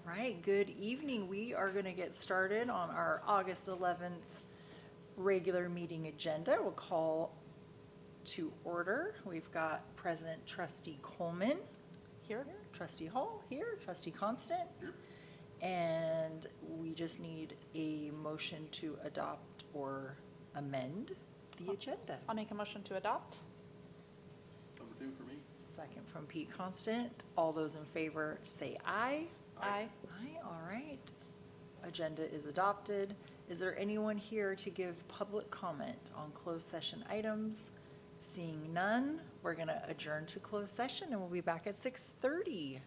right, good evening. We are going to get started on our August 11th regular meeting agenda. We'll call to order. We've got President Trustee Coleman here, Trustee Hall here, Trustee Constant, and we just need a motion to adopt or amend the agenda. I'll make a motion to adopt. Number 2 for me. Second from Pete Constant. All those in favor say aye. Aye. Aye, all right. Agenda is adopted. Is there anyone here to give public comment on closed session items? Seeing none, we're going to adjourn to closed session and we'll be back at 6:30.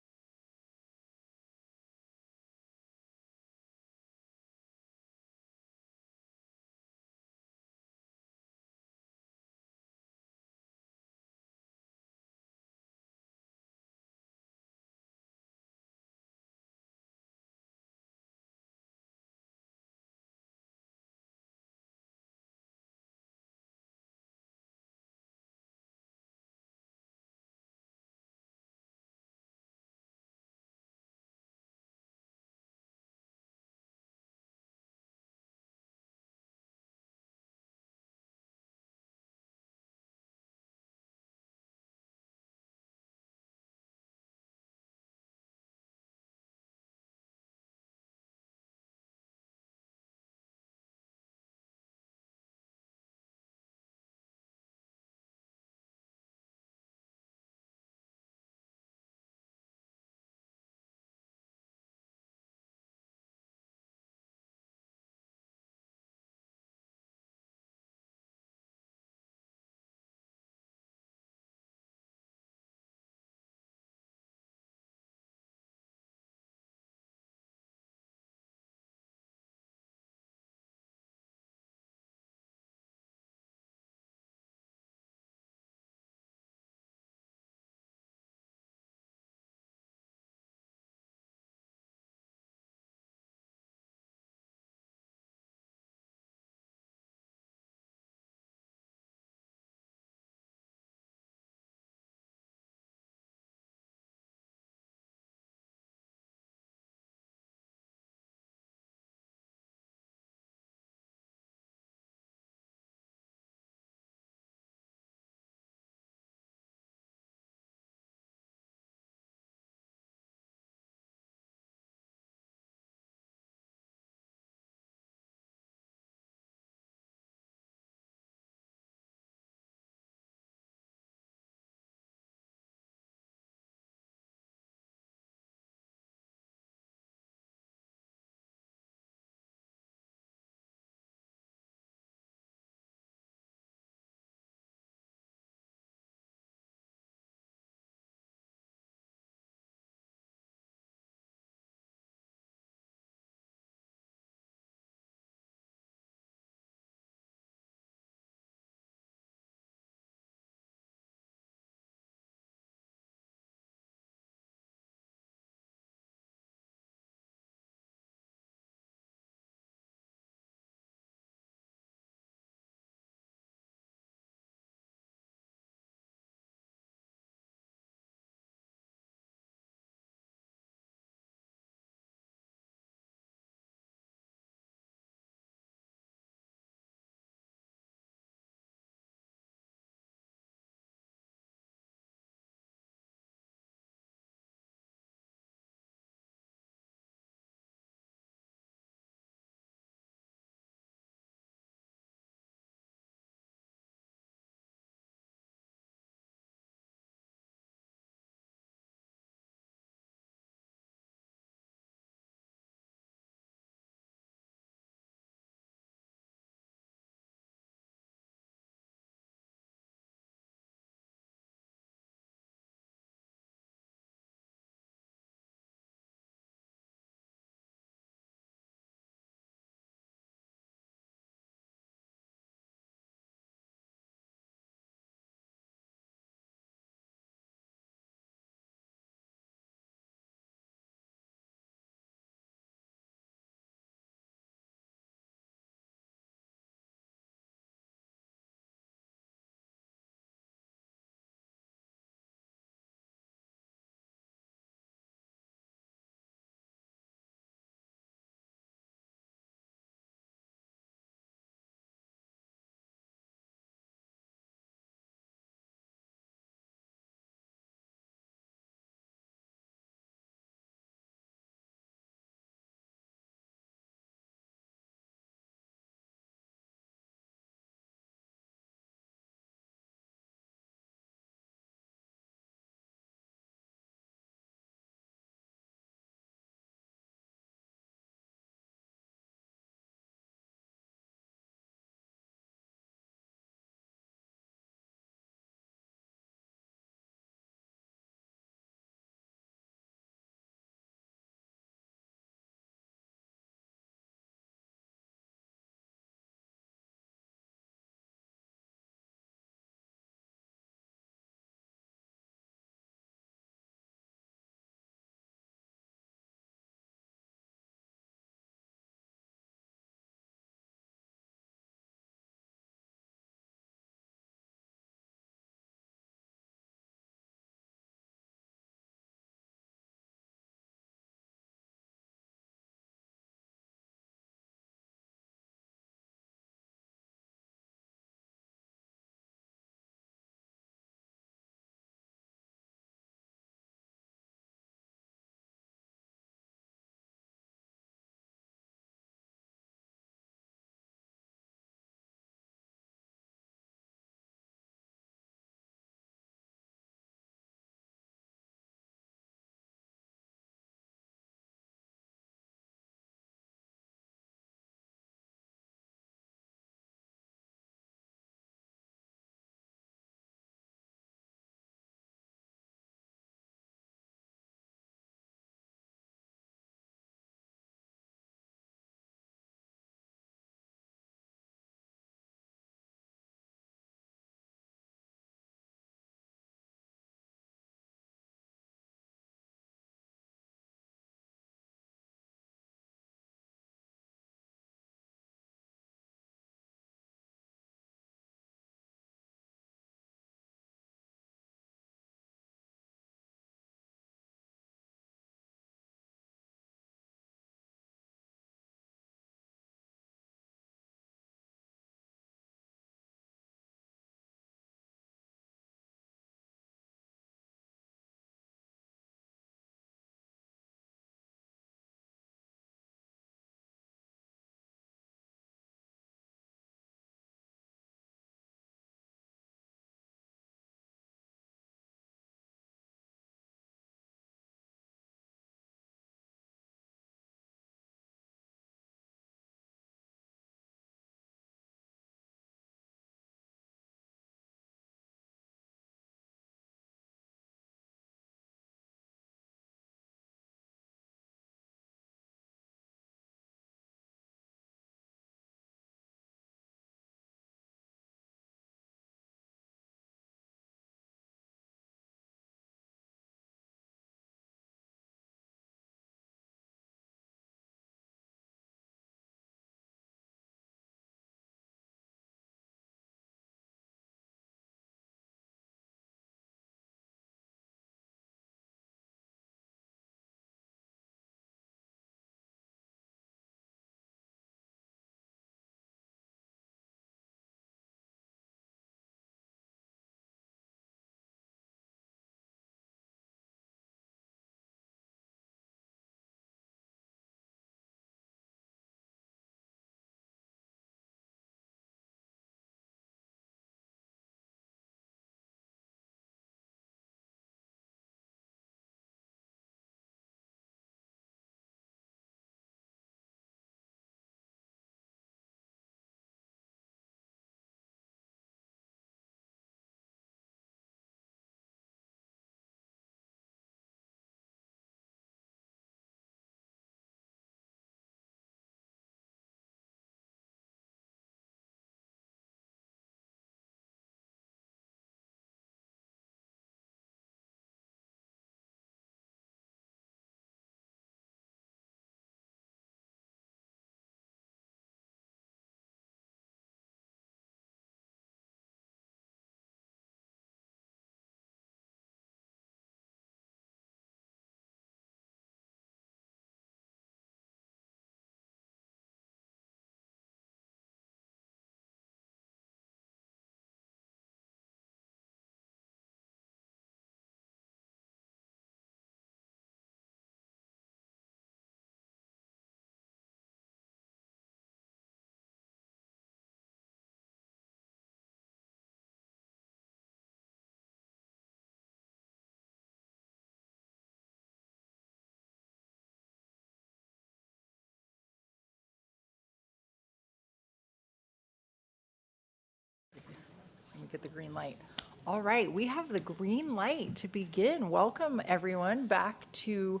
get the green light. All right, we have the green light to begin. Welcome, everyone, back to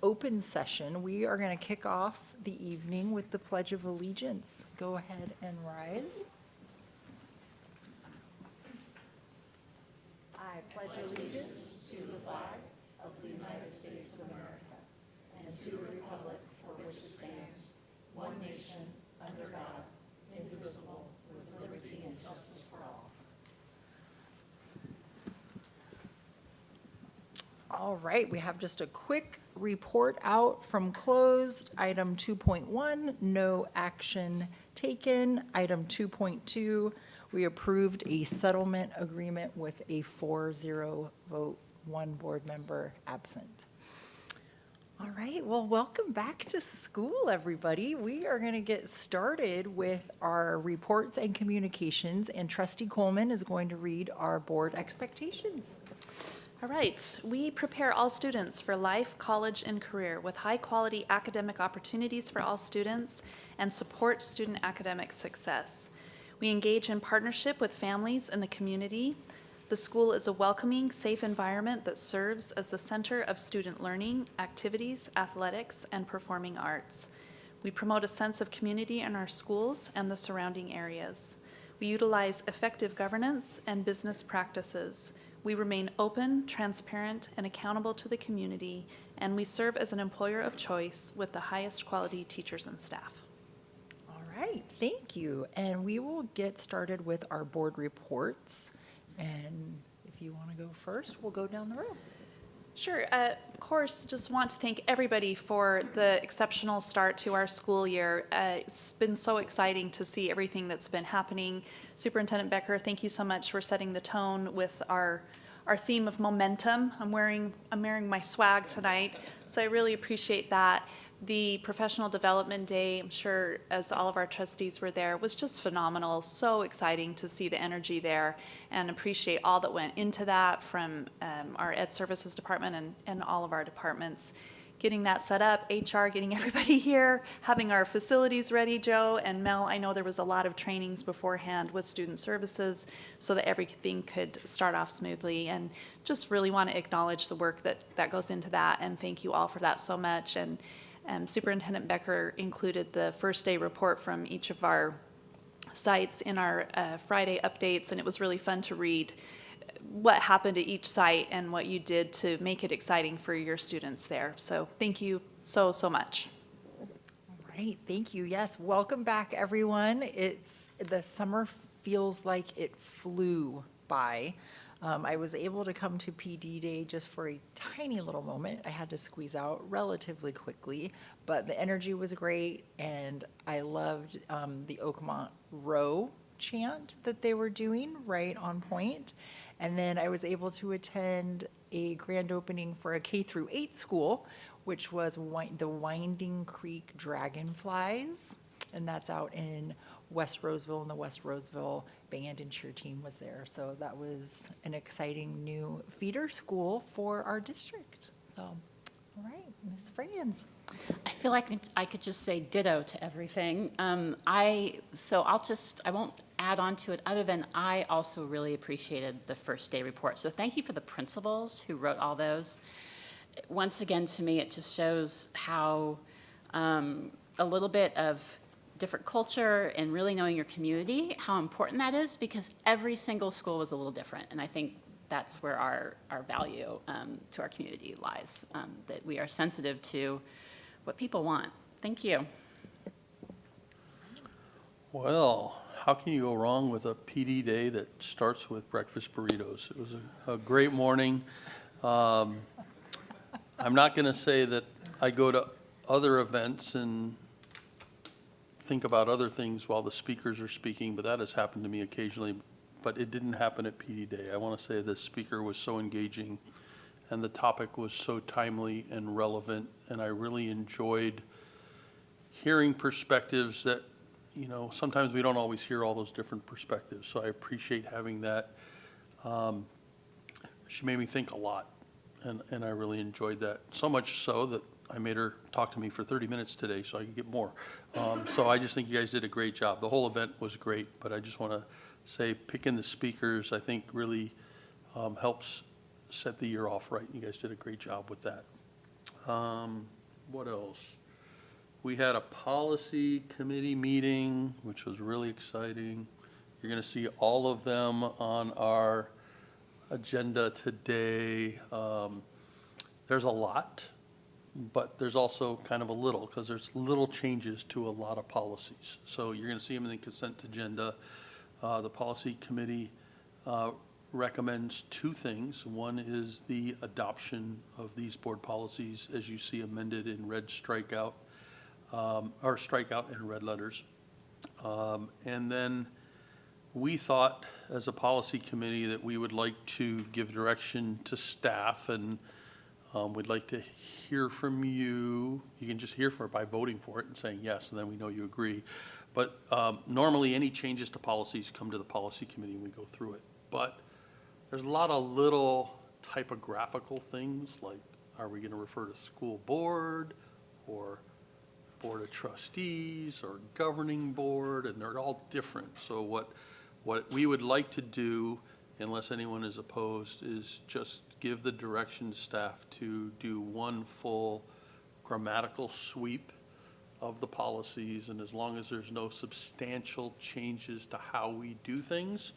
open session. We are going to kick off the evening with the Pledge of Allegiance. Go ahead and rise. I pledge allegiance to the flag of the United States of America and to the republic for which it stands, one nation, under God, indivisible, with liberty and justice for all. All right, we have just a quick report out from closed. Item 2.1, no action taken. Item 2.2, we approved a settlement agreement with a 4-0 vote, one board member absent. All right, well, welcome back to school, everybody. We are going to get started with our reports and communications, and Trustee Coleman is going to read our board expectations. All right, we prepare all students for life, college, and career with high-quality academic opportunities for all students and support student academic success. We engage in partnership with families and the community. The school is a welcoming, safe environment that serves as the center of student learning, activities, athletics, and performing arts. We promote a sense of community in our schools and the surrounding areas. We utilize effective governance and business practices. We remain open, transparent, and accountable to the community, and we serve as an employer of choice with the highest quality teachers and staff. All right, thank you. And we will get started with our board reports. And if you want to go first, we'll go down the row. Sure. Of course, just want to thank everybody for the exceptional start to our school year. It's been so exciting to see everything that's been happening. Superintendent Becker, thank you so much for setting the tone with our theme of momentum. I'm wearing my swag tonight, so I really appreciate that. The Professional Development Day, I'm sure as all of our trustees were there, was just phenomenal. So exciting to see the energy there and appreciate all that went into that from our Ed Services Department and all of our departments. Getting that set up, HR, getting everybody here, having our facilities ready, Joe and Mel. I know there was a lot of trainings beforehand with student services so that everything could start off smoothly, and just really want to acknowledge the work that goes into that, and thank you all for that so much. And Superintendent Becker included the first day report from each of our sites in our Friday updates, and it was really fun to read what happened at each site and what you did to make it exciting for your students there. So thank you so much. All right, thank you. Yes, welcome back, everyone. The summer feels like it flew by. I was able to come to PD Day just for a tiny little moment. I had to squeeze out relatively quickly, but the energy was great, and I loved the Oakmont Row chant that they were doing, right on point. And then I was able to attend a grand opening for a K-8 school, which was the Winding Creek Dragonflies, and that's out in West Roseville, and the West Roseville band and cheer team was there. So that was an exciting new feeder school for our district. So, all right, Ms. Franz. I feel like I could just say ditto to everything. I won't add on to it other than I also really appreciated the first day report. So thank you for the principals who wrote all those. Once again, to me, it just shows how a little bit of different culture and really knowing your community, how important that is, because every single school was a little different. And I think that's where our value to our community lies, that we are sensitive to what people want. Thank you. Well, how can you go wrong with a PD day that starts with breakfast burritos? It was a great morning. I'm not going to say that I go to other events and think about other things while the speakers are speaking, but that has happened to me occasionally, but it didn't happen at PD Day. I want to say the speaker was so engaging and the topic was so timely and relevant, and I really enjoyed hearing perspectives that, you know, sometimes we don't always hear all those different perspectives, so I appreciate having that. She made me think a lot, and I really enjoyed that, so much so that I made her talk to me for 30 minutes today so I could get more. So I just think you guys did a great job. The whole event was great, but I just want to say picking the speakers, I think really helps set the year off right. You guys did a great job with that. What else? We had a policy committee meeting, which was really exciting. You're going to see all of them on our agenda today. There's a lot, but there's also kind of a little, because there's little changes to a lot of policies. So you're going to see them in the consent agenda. The policy committee recommends two things. One is the adoption of these board policies, as you see amended in red strikeout, or strikeout in red letters. And then we thought, as a policy committee, that we would like to give direction to staff, and we'd like to hear from you. You can just hear from it by voting for it and saying yes, and then we know you agree. But normally, any changes to policies come to the policy committee and we go through it. But there's a lot of little typographical things, like are we going to refer to school board or board of trustees or governing board, and they're all different. So what we would like to do, unless anyone is opposed, is just give the direction to staff to do one full grammatical sweep of the policies, and as long as there's no substantial changes to how we do things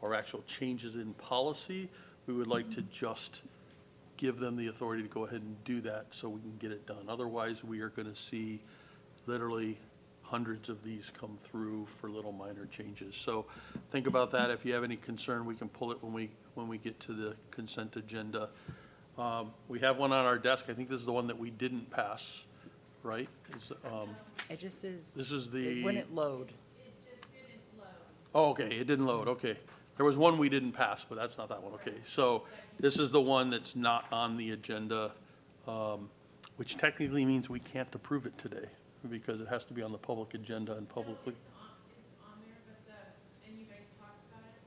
or actual changes in policy, we would like to just give them the authority to go ahead and do that so we can get it done. Otherwise, we are going to see literally hundreds of these come through for little minor changes. So think about that. If you have any concern, we can pull it when we get to the consent agenda. We have one on our desk. I think this is the one that we didn't pass, right? It just is. This is It wouldn't load. Oh, okay, it didn't load, okay. There was one we didn't pass, but that's not that one, okay. So this is the one that's not on the agenda, which technically means we can't approve it today, because it has to be on the public agenda and publicly. It's on there, but and you guys talked about it,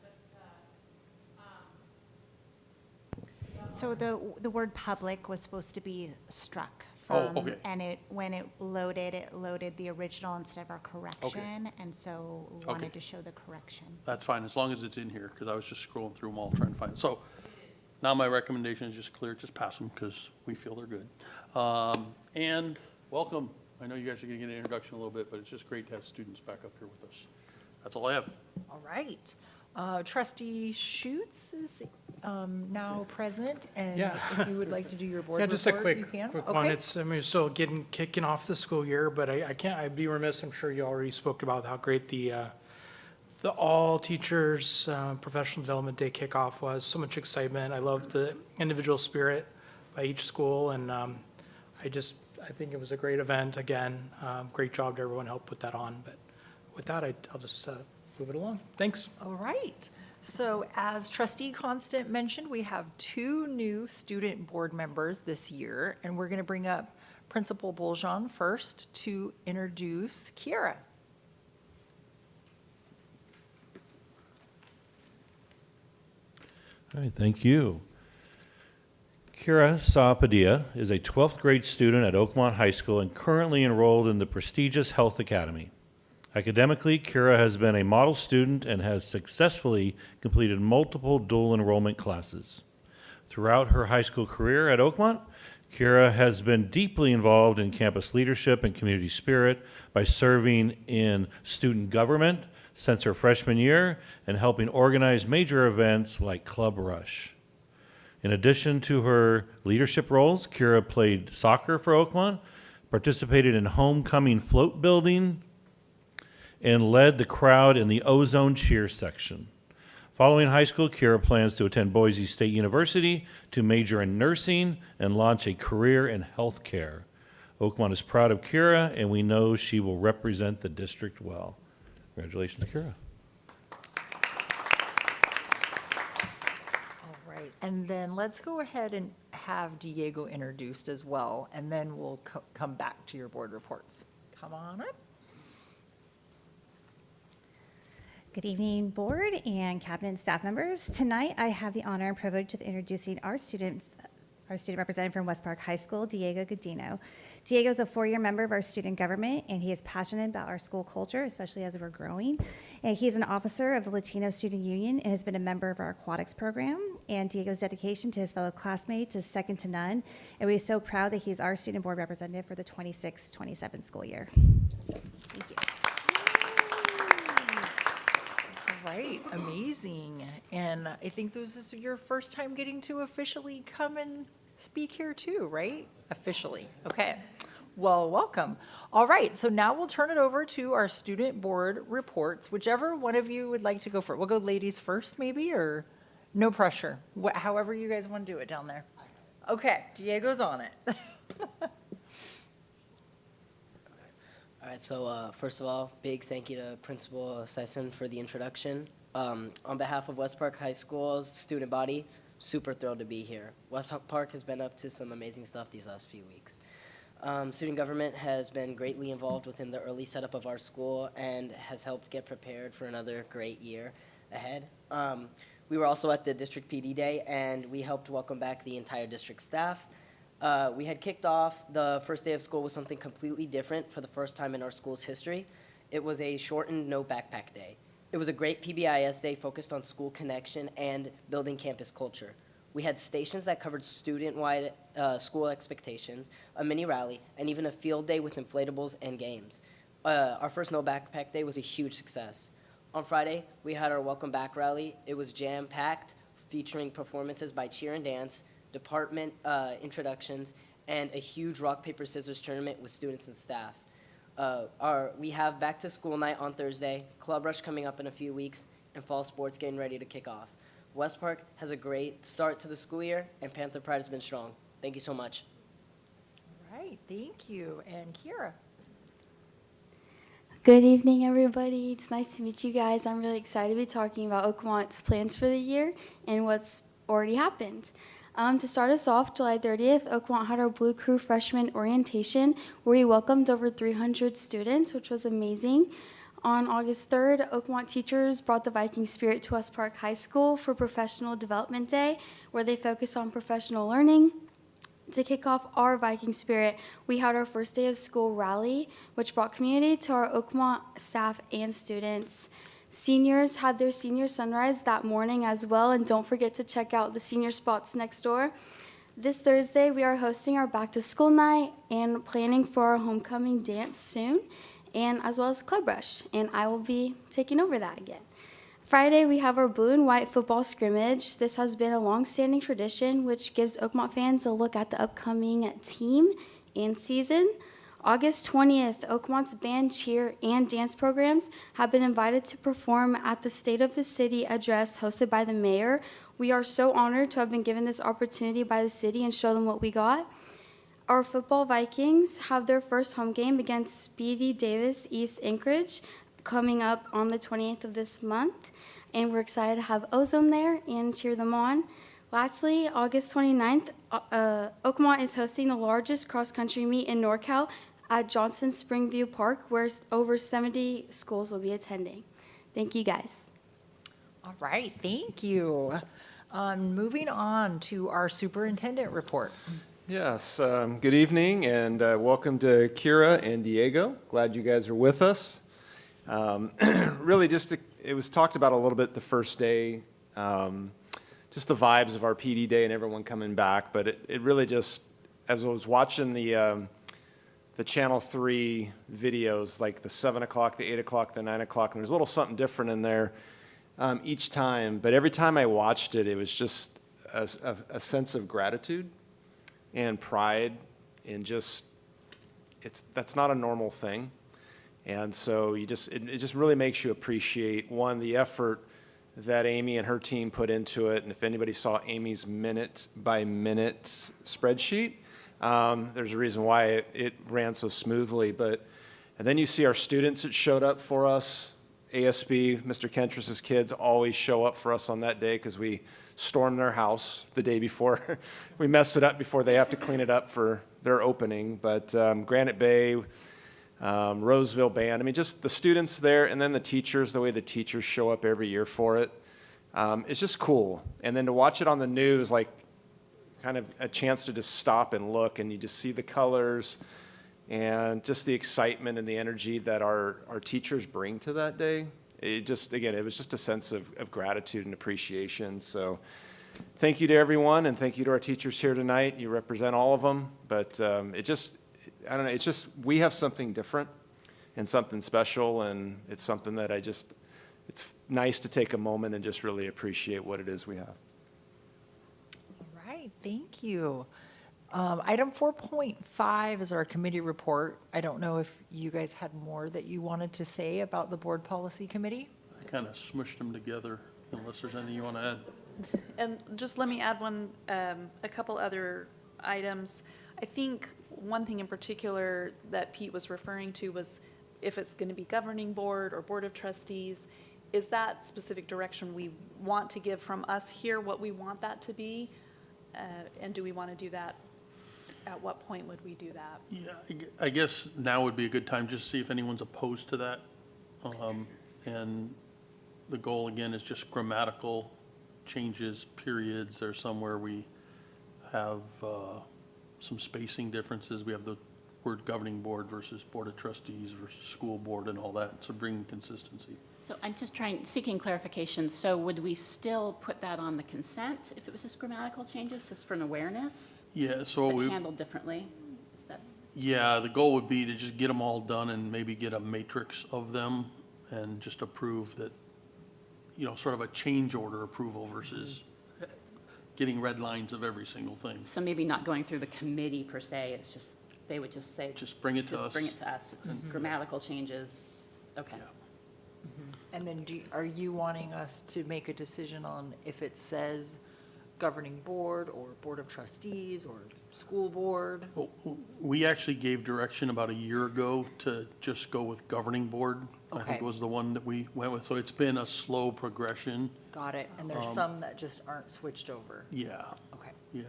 but So the word public was supposed to be struck Oh, from, okay. and when it loaded the original instead of our correction, and so we Okay. wanted to show the correction. That's fine, as long as it's in here, because I was just scrolling through them all trying to find it. So now my recommendation is just clear, just pass them, because we feel they're good. And welcome. I know you guys are going to get an introduction a little bit, but it's just great to have students back up here with us. That's all I have. All right. Trustee Schutz is now present, and Yeah. if you would like to do your board Yeah, report, just a quick you can. one. Okay. It's, I mean, still kicking off the school year, but I can't, I'd be remiss, I'm sure you already spoke about how great the all teachers professional development day kickoff was. So much excitement. I love the individual spirit by each school, and I think it was a great event. Again, great job to everyone who helped put that on. But with that, I'll just move it along. Thanks. All right. So as trustee Constant mentioned, we have 2 new student board members this year, and we're going to bring up Principal Boljon first to introduce Kiara. All right, thank you. Kira Saapadilla is a 12th grade student at Oakmont High School and currently enrolled in the prestigious Health Academy. Academically, Kira has been a model student and has successfully completed multiple dual enrollment classes. Throughout her high school career at Oakmont, Kira has been deeply involved in campus leadership and community spirit by serving in student government since her freshman year and helping organize major events like Club Rush. In addition to her leadership roles, Kira played soccer for Oakmont, participated in homecoming float building, and led the crowd in the Ozone cheer section. Following high school, Kira plans to attend Boise State University to major in nursing and launch a career in healthcare. Oakmont is proud of Kira, and we know she will represent the district well. Congratulations, Kira. All right. And then let's go ahead and have Diego introduced as well, and then we'll come back to your board reports. Come on up. Good evening, board and cabinet and staff members. Tonight, I have the honor and privilege of introducing our students our student representative from West Park High School, Diego Godino. Diego is a 4-year member of our student government, and he is passionate about our school culture, especially as we're growing. And he's an officer of the Latino Student Union and has been a member of our aquatics program. And Diego's dedication to his fellow classmates is second to none. And we're so proud that he's our student board representative for the 26-27 school year. Thank you. All right, amazing. And I think this is your first time getting to officially come and speak here too, right? Officially, okay. Well, welcome. All right, so now we'll turn it over to our student board reports, whichever one of you would like to go for it. We'll go ladies first maybe, or no pressure, however you guys want to do it down there. Okay, Diego's on it. All right, so first of all, big thank you to Principal Sison for the introduction. On behalf of West Park High School's student body, super thrilled to be here. West Park has been up to some amazing stuff these last few weeks. Student government has been greatly involved within the early setup of our school and has helped get prepared for another great year ahead. We were also at the district PD day, and we helped welcome back the entire district staff. We had kicked off the first day of school with something completely different for the first time in our school's history. It was a shortened no backpack day. It was a great PBIS day focused on school connection and building campus culture. We had stations that covered student-wide school expectations, a mini rally, and even a field day with inflatables and games. Our first no backpack day was a huge success. On Friday, we had our welcome back rally. It was jam-packed, featuring performances by cheer and dance, department introductions, and a huge rock, paper, scissors tournament with students and staff. We have back to school night on Thursday, Club Rush coming up in a few weeks, and fall sports getting ready to kick off. West Park has a great start to the school year, and Panther Pride has been strong. Thank you so much. All right, thank you. And Kiera? Good evening, everybody. It's nice to meet you guys. I'm really excited to be talking about Oakmont's plans for the year and what's already happened. To start us off, July 30th, Oakmont had our Blue Crew freshman orientation where we welcomed over 300 students, which was amazing. On August 3rd, Oakmont teachers brought the Viking spirit to West Park High School for Professional Development Day, where they focused on professional learning. To kick off our Viking spirit, we had our first day of school rally, which brought community to our Oakmont staff and students. Seniors had their senior sunrise that morning as well, and don't forget to check out the senior spots next door. This Thursday, we are hosting our back to school night and planning for our homecoming dance soon, and as well as Club Rush, and I will be taking over that again. Friday, we have our blue and white football scrimmage. This has been a long-standing tradition, which gives Oakmont fans a look at the upcoming team and season. August 20th, Oakmont's band, cheer, and dance programs have been invited to perform at the State of the City address hosted by the mayor. We are so honored to have been given this opportunity by the city and show them what we got. Our football Vikings have their first home game against Speedy Davis East Anchorage coming up on the 28th of this month, and we're excited to have Ozone there and cheer them on. Lastly, August 29th, Oakmont is hosting the largest cross-country meet in NorCal at Johnson Springview Park, where over 70 schools will be attending. Thank you, guys. All right, thank you. Moving on to our superintendent report. Yes, good evening and welcome to Kira and Diego. Glad you guys are with us. Really it was talked about a little bit the first day, just the vibes of our PD day and everyone coming back, but it really just, as I was watching the Channel 3 videos, like the 7 o'clock, the 8 o'clock, the 9 o'clock, and there's a little something different in there each time, but every time I watched it, it was just a sense of gratitude and pride, and just, that's not a normal thing. And so it just really makes you appreciate, one, the effort that Amy and her team put into it. And if anybody saw Amy's minute-by-minute spreadsheet, there's a reason why it ran so smoothly. And then you see our students that showed up for us. ASB, Mr. Kentrus's kids always show up for us on that day because we storm their house the day before. We mess it up before they have to clean it up for their opening. But Granite Bay, Roseville Band, I mean, just the students there, and then the teachers, the way the teachers show up every year for it. It's just cool. And then to watch it on the news, like kind of a chance to just stop and look, and you just see the colors and just the excitement and the energy that our teachers bring to that day. It just, again, it was just a sense of gratitude and appreciation. So thank you to everyone, and thank you to our teachers here tonight. You represent all of them, but it just, I don't know, it's just, we have something different and something special, and it's something that it's nice to take a moment and just really appreciate what it is we have. All right, thank you. Item 4.5 is our committee report. I don't know if you guys had more that you wanted to say about the board policy committee? I kind of smushed them together, unless there's anything you want to add. And just let me add a couple other items. I think one thing in particular that Pete was referring to was if it's going to be governing board or board of trustees, is that specific direction we want to give from us here, what we want that to be? And do we want to do that? At what point would we do that? Yeah, I guess now would be a good time just to see if anyone's opposed to that. And the goal, again, is just grammatical changes, periods, or somewhere we have some spacing differences. We have the word governing board versus board of trustees versus school board and all that, so bringing consistency. So I'm just seeking clarification. So would we still put that on the consent if it was just grammatical changes, just for an awareness? Yeah, so But handled differently? Is that? yeah, the goal would be to just get them all done and maybe get a matrix of them and just approve that, sort of a change order approval versus getting red lines of every single thing. So maybe not going through the committee per se, it's just, they would just say. Just bring it to us. Just bring it to us. It's grammatical changes. Okay. Yeah. And then are you wanting us to make a decision on if it says governing board or board of trustees or school board? Well, we actually gave direction about a year ago to just go with governing board. I think Okay. was the one that we went with. So it's been a slow progression. Got it. And there's some that just aren't switched over. Yeah, Okay. yeah.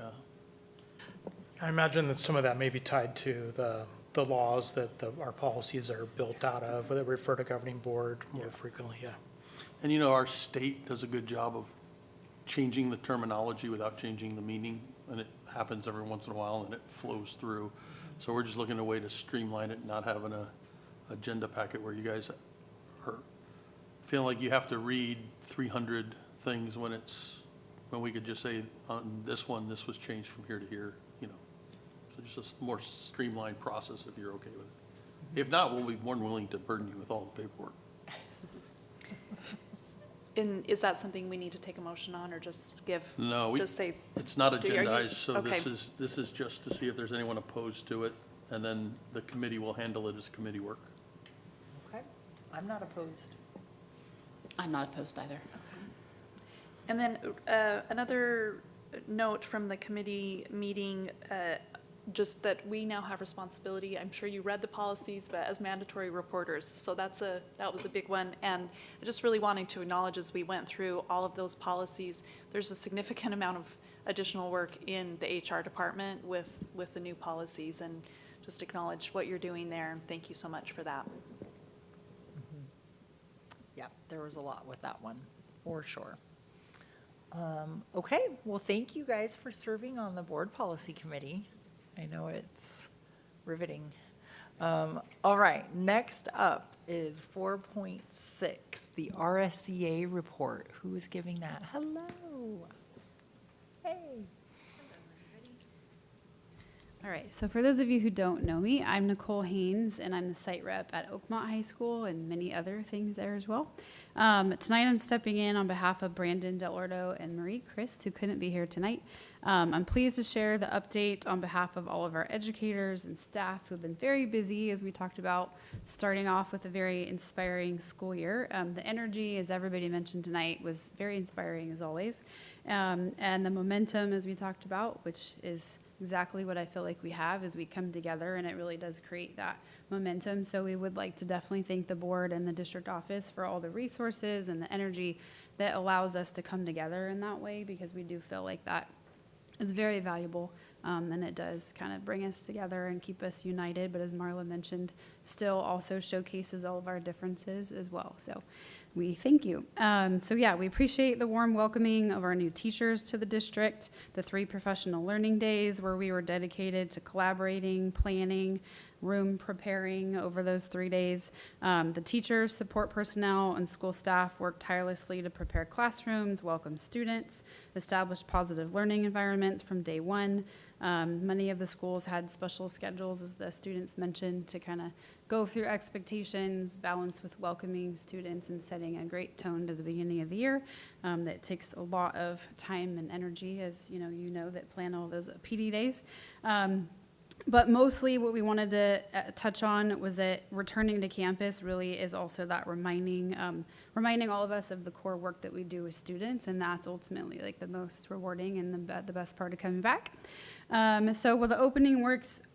I imagine that some of that may be tied to the laws that our policies are built out of, that refer to governing board more frequently, yeah. And our state does a good job of changing the terminology without changing the meaning, and it happens every once in a while, and it flows through. So we're just looking at a way to streamline it, not having a agenda packet where you guys are feeling like you have to read 300 things when we could just say, on this one, this was changed from here to here, So it's just a more streamlined process if you're okay with it. If not, we'll be more than willing to burden you with all the paperwork. And is that something we need to take a motion on or just give? No, Just say, it's not are you- agendized, so okay. this is just to see if there's anyone opposed to it, and then the committee will handle it as committee work. Okay. I'm not opposed. I'm not opposed either. and then another note from the committee meeting, just that we now have responsibility. I'm sure you read the policies, but as mandatory reporters. So that was a big one. And I just really wanting to acknowledge as we went through all of those policies, there's a significant amount of additional work in the HR department with the new policies, and just acknowledge what you're doing there. And thank you so much for that. Yeah, there was a lot with that one, for sure. Okay, well, thank you guys for serving on the board policy committee. I know it's riveting. All right, next up is 4.6, the RSCA report. Who is giving that? Hello. Hey. All right, so for those of you who don't know me, I'm Nicole Haynes, and I'm the site rep at Oakmont High School and many other things there as well. Tonight I'm stepping in on behalf of Brandon Del Ordo and Marie Christ, who couldn't be here tonight. I'm pleased to share the update on behalf of all of our educators and staff who have been very busy, as we talked about, starting off with a very inspiring school year. The energy, as everybody mentioned tonight, was very inspiring as always. And the momentum, as we talked about, which is exactly what I feel like we have as we come together, and it really does create that momentum. So we would like to definitely thank the board and the district office for all the resources and the energy that allows us to come together in that way, because we do feel like that is very valuable, and it does kind of bring us together and keep us united, but as Marla mentioned, still also showcases all of our differences as well. So we thank you. So yeah, we appreciate the warm welcoming of our new teachers to the district, the 3 professional learning days where we were dedicated to collaborating, planning, room preparing over those 3 days. The teachers, support personnel, and school staff worked tirelessly to prepare classrooms, welcome students, establish positive learning environments from day one. Many of the schools had special schedules, as the students mentioned, to kind of go through expectations, balance with welcoming students and setting a great tone to the beginning of the year. That takes a lot of time and energy, as you know that plan all those PD days. But mostly what we wanted to touch on was that returning to campus really is also that reminding all of us of the core work that we do with students, and that's ultimately like the most rewarding and the best part of coming back. So while the opening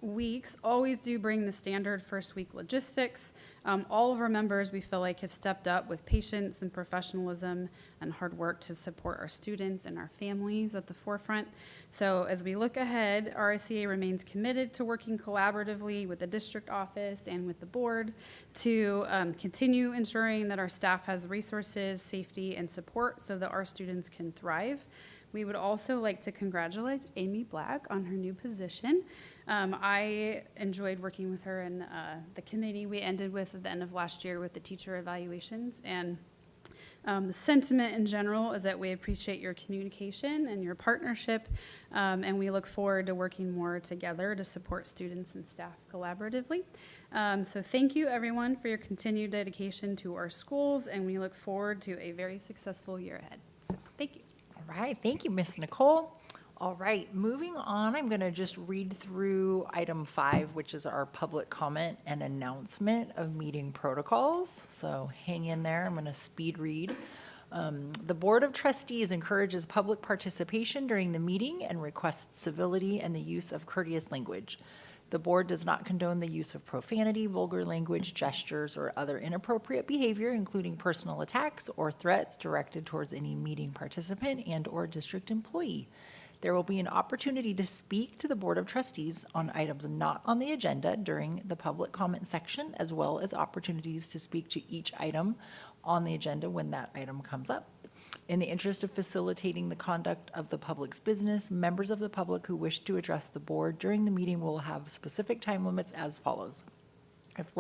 weeks always do bring the standard first week logistics, all of our members, we feel like, have stepped up with patience and professionalism and hard work to support our students and our families at the forefront. So as we look ahead, RSCA remains committed to working collaboratively with the district office and with the board to continue ensuring that our staff has resources, safety, and support so that our students can thrive. We would also like to congratulate Amy Black on her new position. I enjoyed working with her in the committee we ended with at the end of last year with the teacher evaluations. And the sentiment in general is that we appreciate your communication and your partnership, and we look forward to working more together to support students and staff collaboratively. So thank you, everyone, for your continued dedication to our schools, and we look forward to a very successful year ahead. So thank you. All right, thank you, Miss Nicole. All right, moving on, I'm going to just read through item 5, which is our public comment and announcement of meeting protocols. So hang in there, I'm going to speed read. The Board of Trustees encourages public participation during the meeting and requests civility and the use of courteous language. The board does not condone the use of profanity, vulgar language, gestures, or other inappropriate behavior, including personal attacks or threats directed towards any meeting participant and/or district employee. There will be an opportunity to speak to the Board of Trustees on items not on the agenda during the public comment section, as well as opportunities to speak to each item on the agenda when that item comes up. In the interest of facilitating the conduct of the public's business, members of the public who wish to address the board during the meeting will have specific time limits as follows. If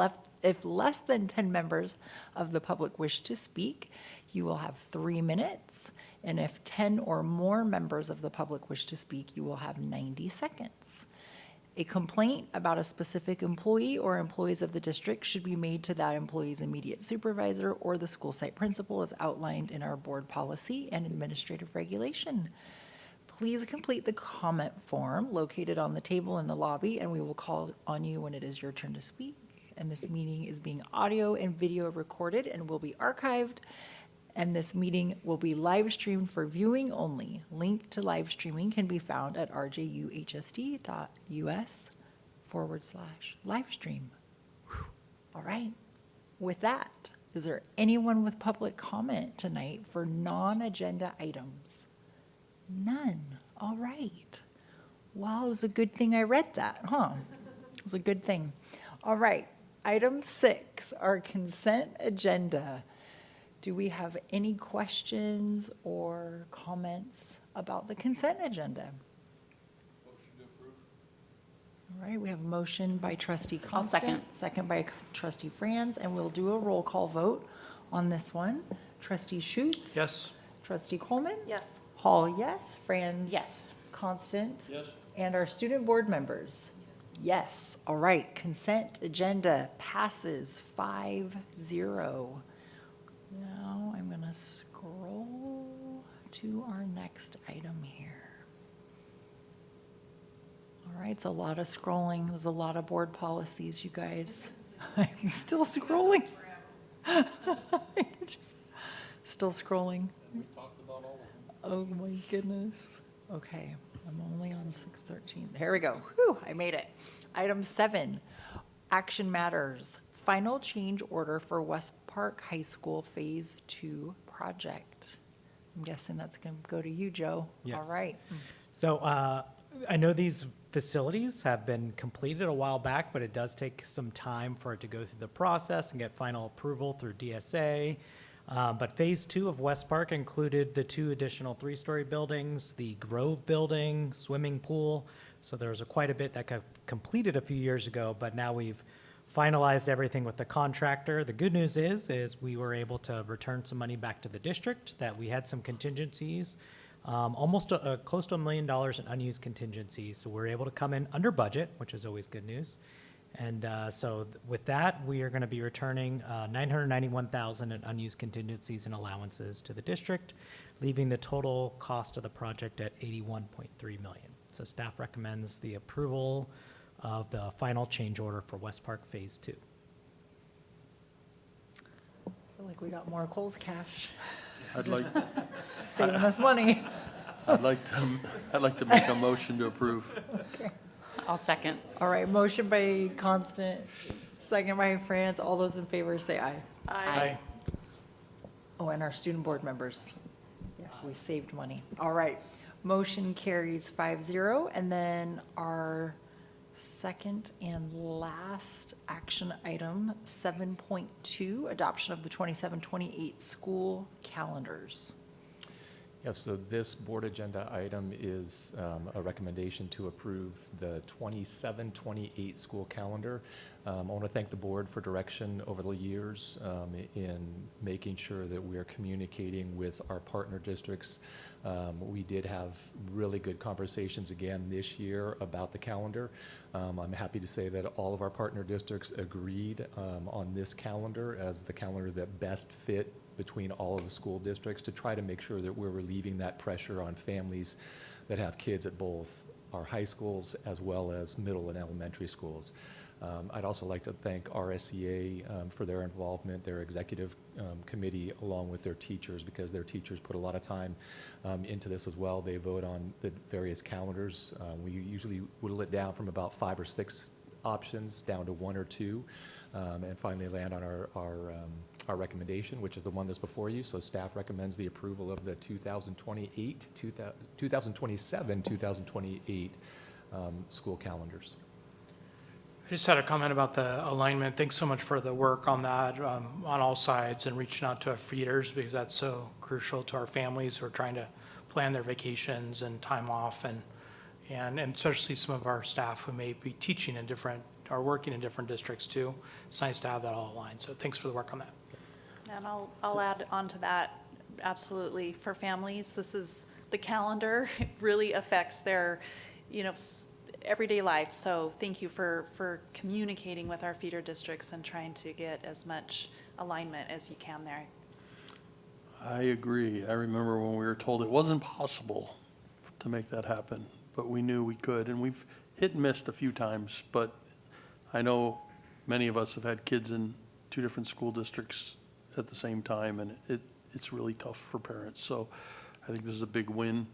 less than 10 members of the public wish to speak, you will have 3 minutes. And if 10 or more members of the public wish to speak, you will have 90 seconds. A complaint about a specific employee or employees of the district should be made to that employee's immediate supervisor or the school site principal as outlined in our board policy and administrative regulation. Please complete the comment form located on the table in the lobby, and we will call on you when it is your turn to speak. And this meeting is being audio and video recorded and will be archived. And this meeting will be live streamed for viewing only. Link to live streaming can be found at rjuhsd.us/livestream. All right. With that, is there anyone with public comment tonight for non-agenda items? None. All right. Well, it was a good thing I read that, huh? It was a good thing. All right. Item 6, our consent agenda. Do we have any questions or comments about the consent agenda? Motion to approve. All right, we have a motion by trustee Constant. second. Second by trustee Franz, and we'll do a roll call vote on this one. Trustee Schutz? Yes. Trustee Coleman? Yes. Hall, yes. Franz? Yes. Constant? Yes. And our student board members? Yes. All right, consent agenda passes 5-0. Now I'm going to scroll to our next item here. All right, it's a lot of scrolling. There's a lot of board policies, you guys. I'm still scrolling. Still scrolling. Oh my goodness. Okay, I'm only on 613. Here we go. Whew, I made it. Item 7, action matters. Final change order for West Park High School Phase 2 project. I'm guessing that's going to go to you, Joe. Yes. All right. So I know these facilities have been completed a while back, but it does take some time for it to go through the process and get final approval through DSA. But Phase 2 of West Park included the 2 additional 3-story buildings, the Grove building, swimming pool. So there was quite a bit that got completed a few years ago, but now we've finalized everything with the contractor. The good news is we were able to return some money back to the district, that we had some contingencies, almost close to $1 million in unused contingencies. So we're able to come in under budget, which is always good news. And so with that, we are going to be returning $991,000 in unused contingencies and allowances to the district, leaving the total cost of the project at $81.3 million. So staff recommends the approval of the final change order for West Park Phase 2. I feel like we got more Kohl's cash, I'd like, saving us money. I'd like to make a motion to approve. I'll second. All right, motion by Constant, second by France. All those in favor say aye. Aye. Oh, and our student board members. Yes, we saved money. All right, motion carries 5-0. And then our second and last action item, 7.2, adoption of the 27-28 school calendars. Yes, so this board agenda item is a recommendation to approve the 27-28 school calendar. I want to thank the board for direction over the years in making sure that we are communicating with our partner districts. We did have really good conversations again this year about the calendar. I'm happy to say that all of our partner districts agreed on this calendar as the calendar that best fit between all of the school districts to try to make sure that we're relieving that pressure on families that have kids at both our high schools as well as middle and elementary schools. I'd also like to thank RSEA for their involvement, their executive committee, along with their teachers, because their teachers put a lot of time into this as well. They vote on the various calendars. We usually whittle it down from about 5 or 6 options down to 1 or 2, and finally land on our recommendation, which is the one that's before you. So staff recommends the approval of the 2027-2028 school calendars. I just had a comment about the alignment. Thanks so much for the work on that, on all sides, and reaching out to our feeders, because that's so crucial to our families who are trying to plan their vacations and time off, and especially some of our staff who may be teaching in different, or working in different districts too. It's nice to have that all aligned. So thanks for the work on that. And I'll add on to that, absolutely, for families, this is, the calendar really affects their, everyday life. So thank you for communicating with our feeder districts and trying to get as much alignment as you can there. I agree. I remember when we were told it wasn't possible to make that happen, but we knew we could, and we've hit and missed a few times, but I know many of us have had kids in 2 different school districts at the same time, and it's really tough for parents. So I think this is a big win.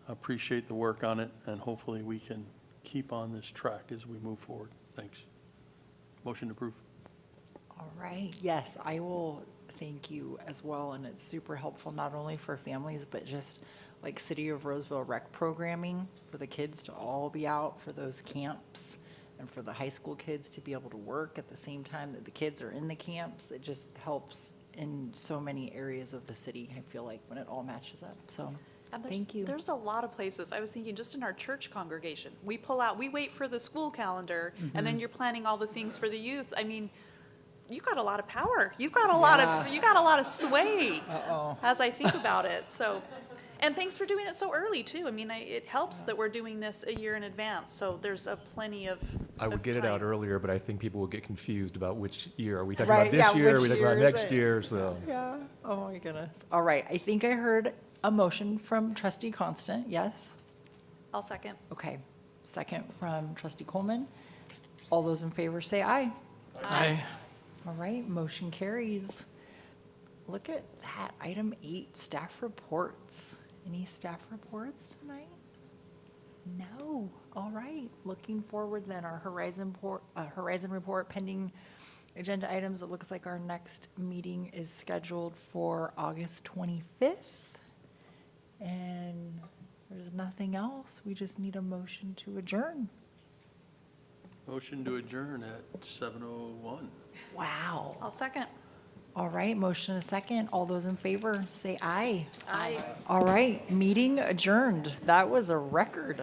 I appreciate the work on it, and hopefully we can keep on this track as we move forward. Thanks. Motion to approve. All right, yes, I will thank you as well, and it's super helpful, not only for families, but just like City of Roseville rec programming, for the kids to all be out for those camps, and for the high school kids to be able to work at the same time that the kids are in the camps. It just helps in so many areas of the city, I feel like, when it all matches up, so. And Thank you. There's a lot of places, I was thinking just in our church congregation, we wait for the school calendar, and then you're planning all the things for the youth. I mean, you got a lot of power. You got a lot of sway as I think about it. So, and thanks for doing it so early too. I mean, it helps that we're doing this a year in advance. So there's plenty of I would get it out earlier, but I think people will get confused about which year. Are we talking Right, about this yeah, year? Are which we talking year about is next it? year? So. Yeah, oh my goodness. All right, I think I heard a motion from trustee Constant, yes? I'll second. Okay, second from trustee Coleman. All those in favor say aye. Aye. All right, motion carries. Look at that, item 8, staff reports. Any staff reports tonight? No, all right. Looking forward then, our Horizon report pending agenda items. It looks like our next meeting is scheduled for August 25th. And there's nothing else. We just need a motion to adjourn. Motion to adjourn at 7:01. Wow. I'll second. All right, motion and a second. All those in favor, say aye. Aye. All right, meeting adjourned. That was a record.